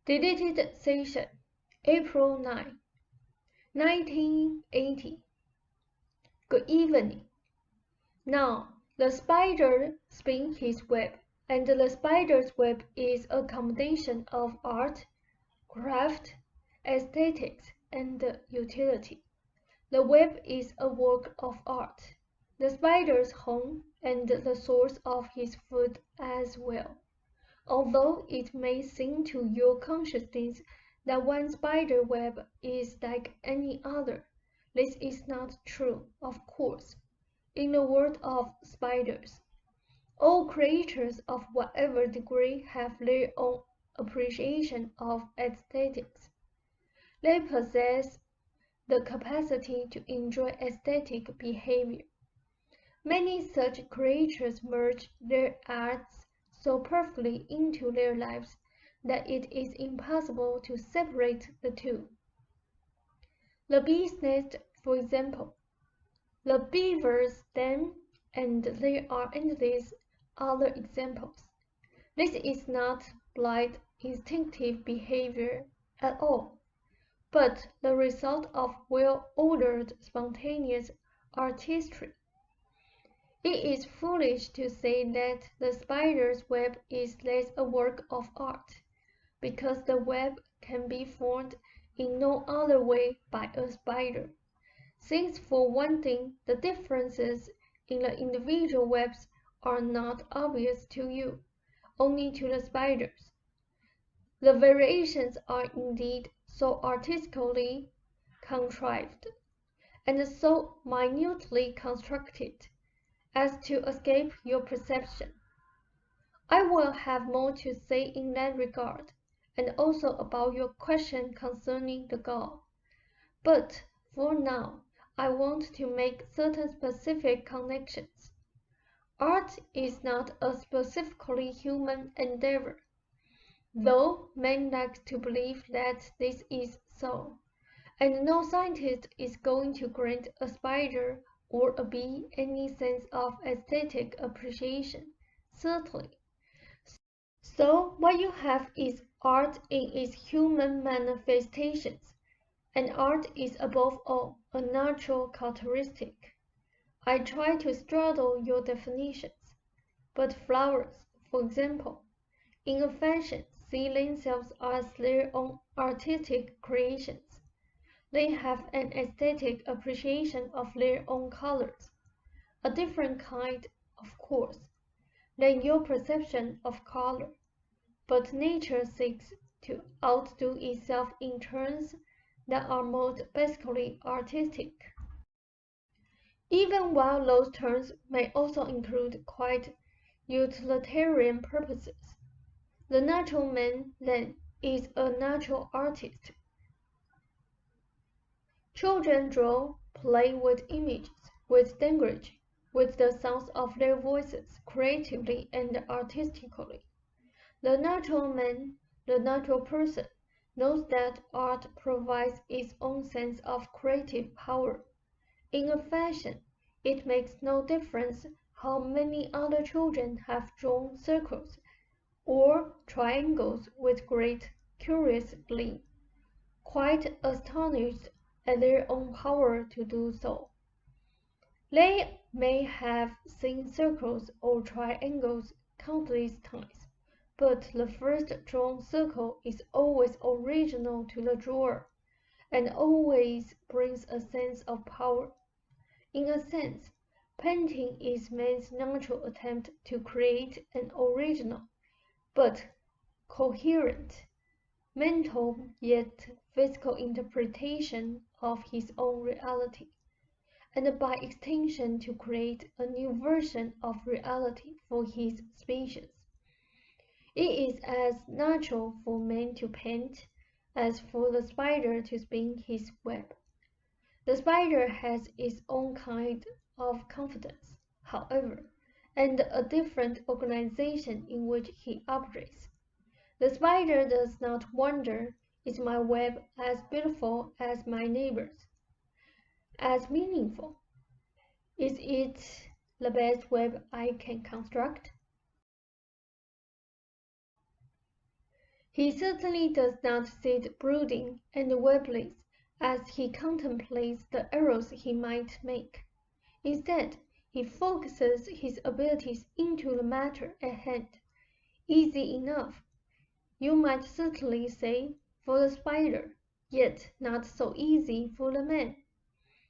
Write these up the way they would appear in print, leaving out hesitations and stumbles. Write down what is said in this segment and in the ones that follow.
Deleted session, April 9, 1980. Good evening. Now, the spider spins his web, and the spider's web is a combination of art, craft, aesthetics, and utility. The web is a work of art, the spider's home, and the source of his food as well. Although it may seem to your consciousness that one spider web is like any other, this is not true, of course. In the world of spiders, all creatures of whatever degree have their own appreciation of aesthetics. They possess the capacity to enjoy aesthetic behavior. Many such creatures merge their arts so perfectly into their lives that it is impossible to separate the two. The bee's nest, for example, the beaver's dam, and there are endless other examples. This is not blind instinctive behavior at all, but the result of well-ordered spontaneous artistry. It is foolish to say that the spider's web is less a work of art, because the web can be formed in no other way by a spider, since for one thing the differences in the individual webs are not obvious to you, only to the spiders. The variations are indeed so artistically contrived, and so minutely constructed, as to escape your perception. I will have more to say in that regard, and also about your question concerning the gall. But for now, I want to make certain specific connections. Art is not a specifically human endeavor, though men like to believe that this is so, and no scientist is going to grant a spider or a bee any sense of aesthetic appreciation, certainly. So what you have is art in its human manifestations, and art is above all a natural characteristic. I try to straddle your definitions, but flowers, for example, in a fashion, see themselves as their own artistic creations. They have an aesthetic appreciation of their own colors, a different kind, of course, than your perception of color, but nature seeks to outdo itself in terms that are most basically artistic, even while those terms may also include quite utilitarian purposes. The natural man, then, is a natural artist. Children draw, play with images, with language, with the sounds of their voices, creatively and artistically. The natural man, the natural person, knows that art provides its own sense of creative power. In a fashion, it makes no difference how many other children have drawn circles or triangles with great curious glee, quite astonished at their own power to do so. They may have seen circles or triangles countless times, but the first drawn circle is always original to the drawer, and always brings a sense of power. In a sense, painting is man's natural attempt to create an original, but coherent, mental yet physical interpretation of his own reality, and by extension to create a new version of reality for his species. It is as natural for man to paint as for the spider to spin his web. The spider has its own kind of confidence, however, and a different organization in which he operates. The spider does not wonder, is my web as beautiful as my neighbor's? As meaningful? Is it the best web I can construct? He certainly does not sit brooding and webless as he contemplates the errors he might make. Instead, he focuses his abilities into the matter at hand. Easy enough, you might certainly say, for the spider, yet not so easy for the man.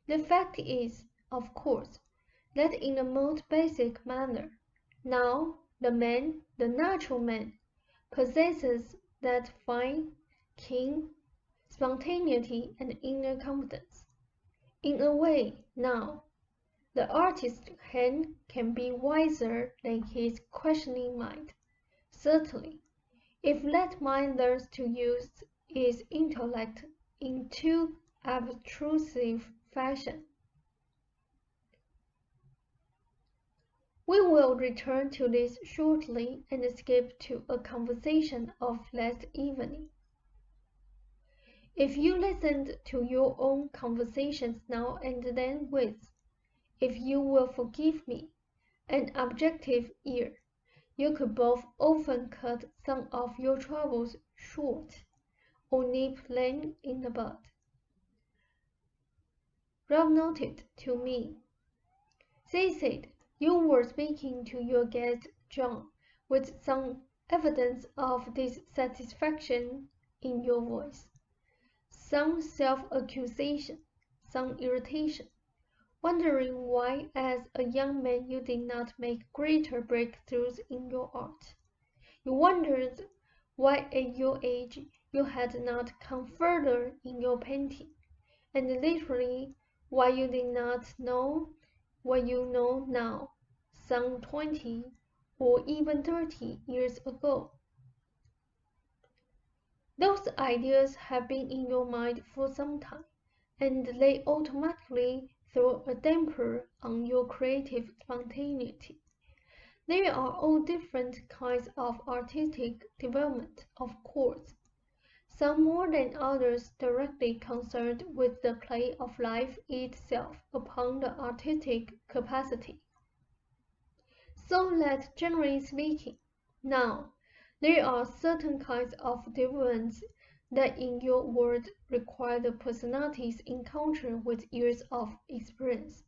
The fact is, of course, that in the most basic manner, now the man, the natural man, possesses that fine, keen spontaneity and inner confidence. In a way, now, the artist's hand can be wiser than his questioning mind. Certainly, if that mind learns to use its intellect in too obtrusive fashion. We will return to this shortly and skip to a conversation of last evening. If you listened to your own conversations now and then with, if you will forgive me, an objective ear, you could both often cut some of your troubles short, or nip them in the bud. Rob noted to me. They said you were speaking to your guest John with some evidence of dissatisfaction in your voice. Some self-accusation, some irritation, wondering why as a young man you did not make greater breakthroughs in your art. You wondered why at your age you had not come further in your painting, and literally why you did not know what you know now, some 20 or even 30 years ago. Those ideas have been in your mind for some time, and they automatically throw a damper on your creative spontaneity. There are all different kinds of artistic development, of course, some more than others directly concerned with the play of life itself upon the artistic capacity. So that, generally speaking, now, there are certain kinds of developments that in your world require the personality's encounter with years of experience.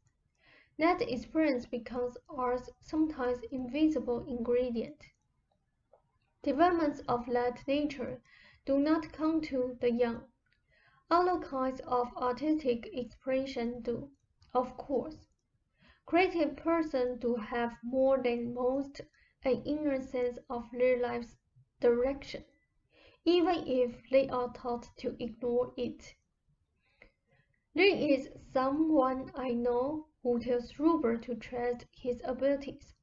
That experience becomes art's sometimes invisible ingredient. Developments of that nature do not come to the young. Other kinds of artistic expression do, of course. Creative persons do have more than most an inner sense of their life's direction, even if they are taught to ignore it. There is someone I know who tells Rupert to trust his abilities.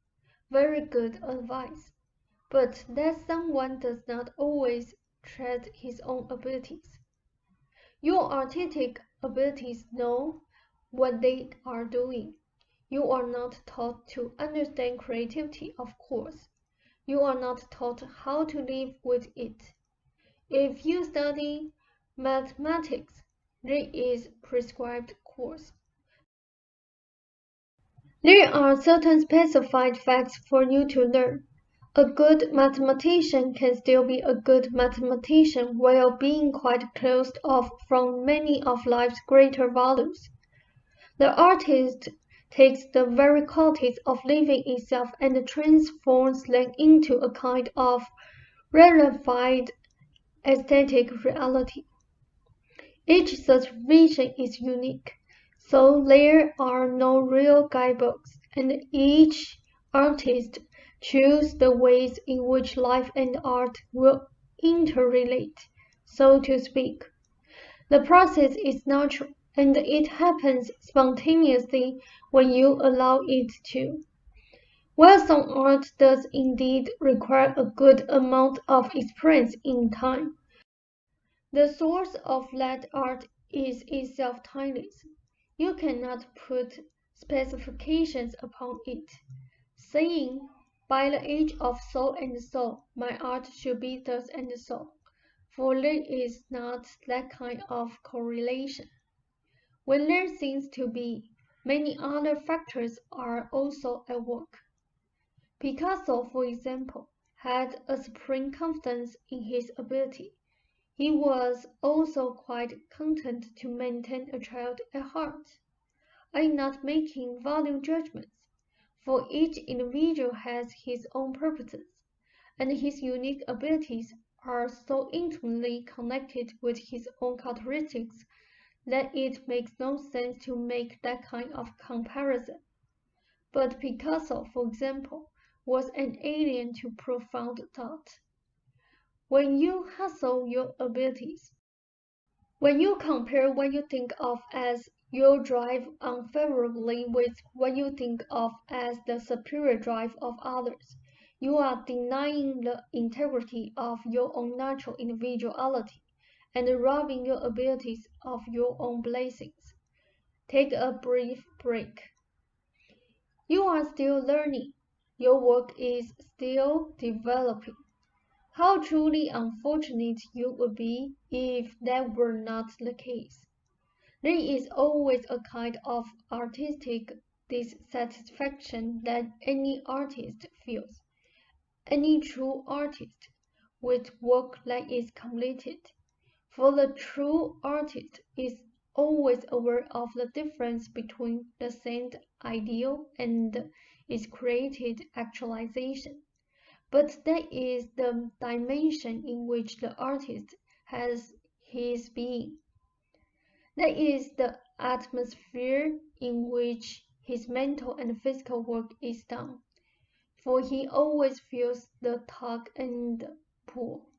Very good advice. But that someone does not always trust his own abilities. Your artistic abilities know what they are doing. You are not taught to understand creativity, of course. You are not taught how to live with it. If you study mathematics, there is a prescribed course. There are certain specified facts for you to learn. A good mathematician can still be a good mathematician while being quite closed off from many of life's greater values. The artist takes the very qualities of living itself and transforms them into a kind of rarefied aesthetic reality. Each such vision is unique, so there are no real guidebooks, and each artist chooses the ways in which life and art will interrelate, so to speak. The process is natural, and it happens spontaneously when you allow it to. While some art does indeed require a good amount of experience in time, the source of that art is itself timeless. You cannot put specifications upon it, saying, by the age of so and so, my art should be thus and so, for there is not that kind of correlation. When there seems to be, many other factors are also at work. Picasso, for example, had a supreme confidence in his ability. He was also quite content to maintain a child at heart. I am not making value judgments, for each individual has his own purposes, and his unique abilities are so intimately connected with his own characteristics that it makes no sense to make that kind of comparison. But Picasso, for example, was an alien to profound thought. When you hustle your abilities, when you compare what you think of as your drive unfavorably with what you think of as the superior drive of others, you are denying the integrity of your own natural individuality and robbing your abilities of your own blessings. Take a brief break. You are still learning. Your work is still developing. How truly unfortunate you would be if that were not the case. There is always a kind of artistic dissatisfaction that any artist feels. Any true artist with work that is completed. For the true artist is always aware of the difference between the sent ideal and its created actualization. But that is the dimension in which the artist has his being. That is the atmosphere in which his mental and physical work is done, for he always feels the tug and pull,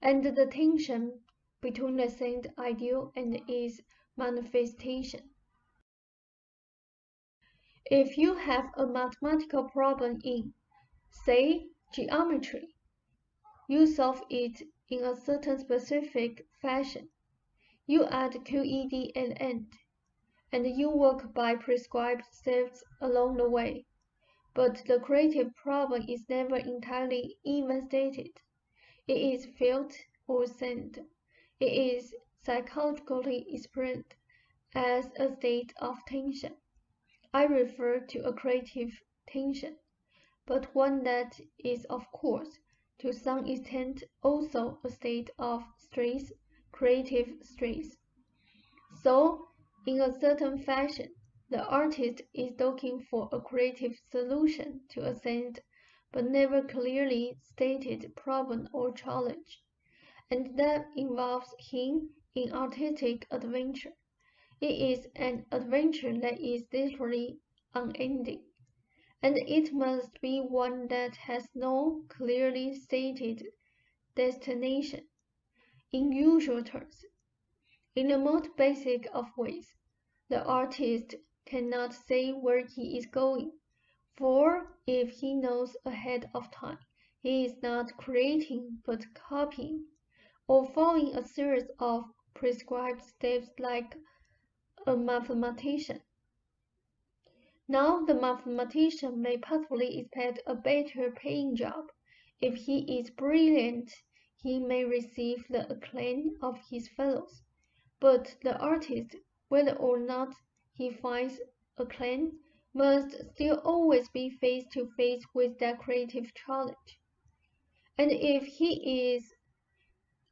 and the tension between the sent ideal and its manifestation. If you have a mathematical problem in, say, geometry, you solve it in a certain specific fashion. You add QED at the end, and you work by prescribed steps along the way. But the creative problem is never entirely even stated. It is felt or sent. It is psychologically expressed as a state of tension. I refer to a creative tension, but one that is, of course, to some extent also a state of stress, creative stress. So, in a certain fashion, the artist is looking for a creative solution to a sent but never clearly stated problem or challenge, and that involves him in artistic adventure. It is an adventure that is literally unending, and it must be one that has no clearly stated destination. In usual terms, in the most basic of ways, the artist cannot say where he is going, for if he knows ahead of time, he is not creating but copying, or following a series of prescribed steps like a mathematician. Now the mathematician may possibly expect a better paying job. If he is brilliant, he may receive the acclaim of his fellows. But the artist, whether or not he finds acclaim, must still always be face to face with that creative challenge. And if he is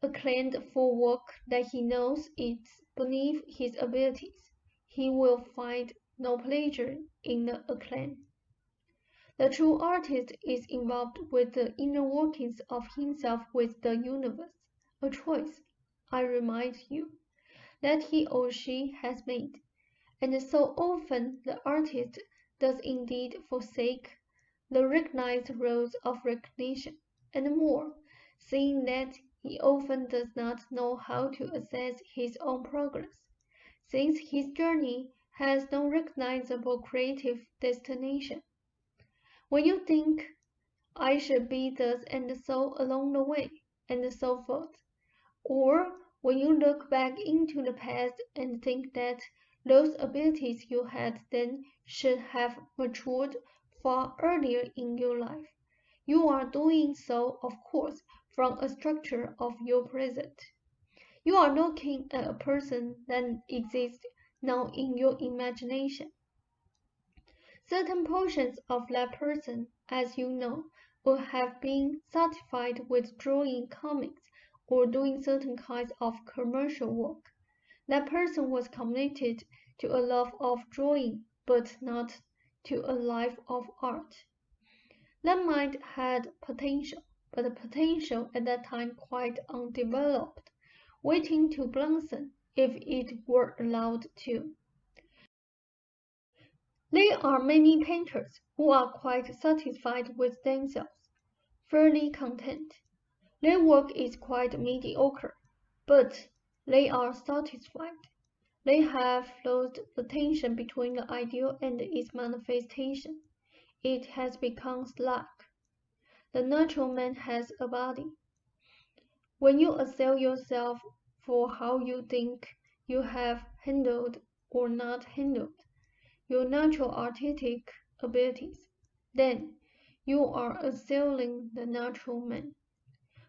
acclaimed for work that he knows is beneath his abilities, he will find no pleasure in the acclaim. The true artist is involved with the inner workings of himself with the universe, a choice, I remind you, that he or she has made, and so often the artist does indeed forsake the recognized roles of recognition, and more, seeing that he often does not know how to assess his own progress, since his journey has no recognizable creative destination. When you think, I should be thus and so along the way, and so forth, or when you look back into the past and think that those abilities you had then should have matured far earlier in your life, you are doing so, of course, from a structure of your present. You are looking at a person that exists now in your imagination. Certain portions of that person, as you know, would have been satisfied with drawing comics or doing certain kinds of commercial work. That person was committed to a love of drawing, but not to a life of art. That mind had potential, but the potential at that time quite undeveloped, waiting to blossom if it were allowed to. There are many painters who are quite satisfied with themselves, fairly content. Their work is quite mediocre, but they are satisfied. They have lost the tension between the ideal and its manifestation. It has become slack. The natural man has a body. When you assail yourself for how you think you have handled or not handled your natural artistic abilities, then you are assailing the natural man.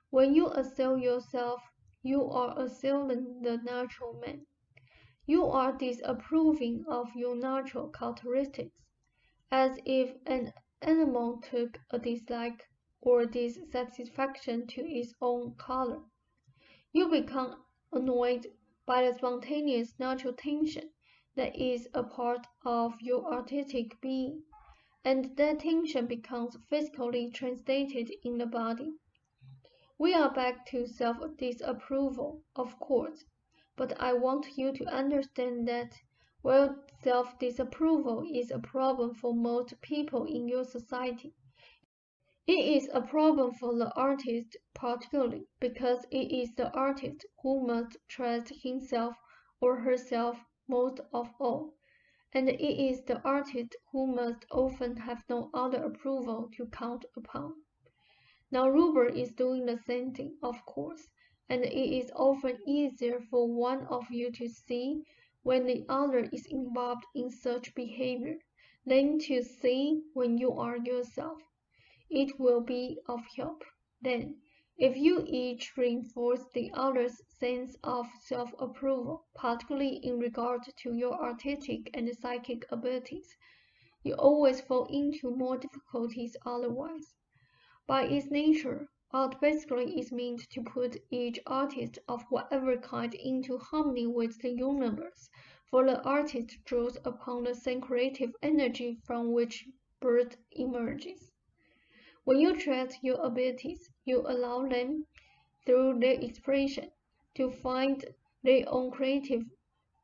When you assail yourself, you are assailing the natural man. You are disapproving of your natural characteristics, as if an animal took a dislike or dissatisfaction to its own color. You become annoyed by the spontaneous natural tension that is a part of your artistic being, and that tension becomes physically translated in the body. We are back to self-disapproval, of course, but I want you to understand that while self-disapproval is a problem for most people in your society, it is a problem for the artist particularly because it is the artist who must trust himself or herself most of all, and it is the artist who must often have no other approval to count upon. Now Ruber is doing the same thing, of course, and it is often easier for one of you to see when the other is involved in such behavior than to see when you are yourself. It will be of help, then, if you each reinforce the other's sense of self-approval, particularly in regard to your artistic and psychic abilities. You always fall into more difficulties otherwise. By its nature, art basically is meant to put each artist of whatever kind into harmony with the universe, for the artist draws upon the same creative energy from which birth emerges. When you trust your abilities, you allow them, through their expression, to find their own creative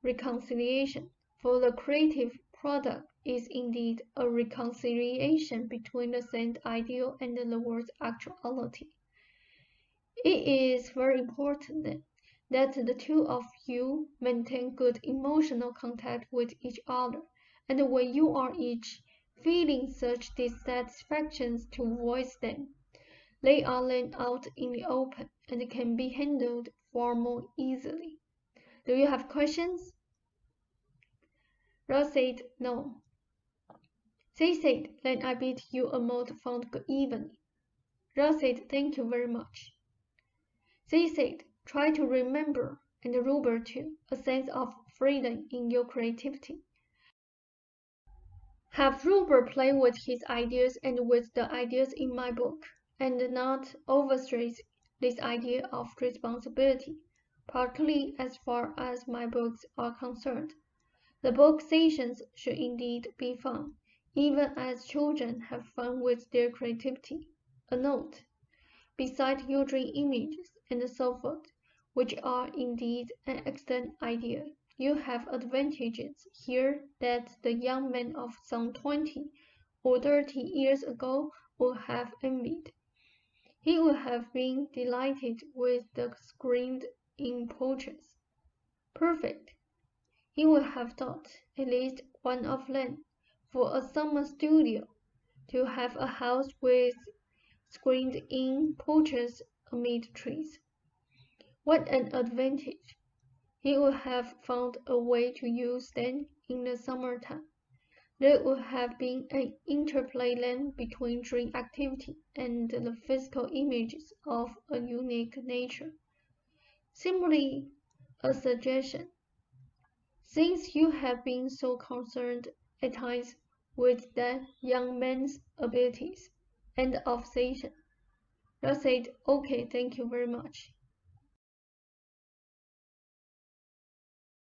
reconciliation, for the creative product is indeed a reconciliation between the sent ideal and the world's actuality. It is very important then that the two of you maintain good emotional contact with each other, and when you are each feeling such dissatisfactions to voice them, they are laid out in the open and can be handled far more easily. Do you have questions? Ross said no. They said, then I bid you a most fond good evening. Ross said, thank you very much. They said, try to remember, and Ruber too, a sense of freedom in your creativity. Have Ruber play with his ideas and with the ideas in my book, and not overstress this idea of responsibility, particularly as far as my books are concerned. The book sessions should indeed be fun, even as children have fun with their creativity. A note: besides your dream images and so forth, which are indeed an excellent idea, you have advantages here that the young man of some 20 or 30 years ago would have envied. He would have been delighted with the screened-in portraits. Perfect, he would have thought, at least one of them, for a summer studio, to have a house with screened-in portraits amid trees. What an advantage! He would have found a way to use them in the summertime. There would have been an interplay then between dream activity and the physical images of a unique nature. Simply a suggestion. Since you have been so concerned at times with that young man's abilities, End of session. Ralph said, "Okay, thank you very much."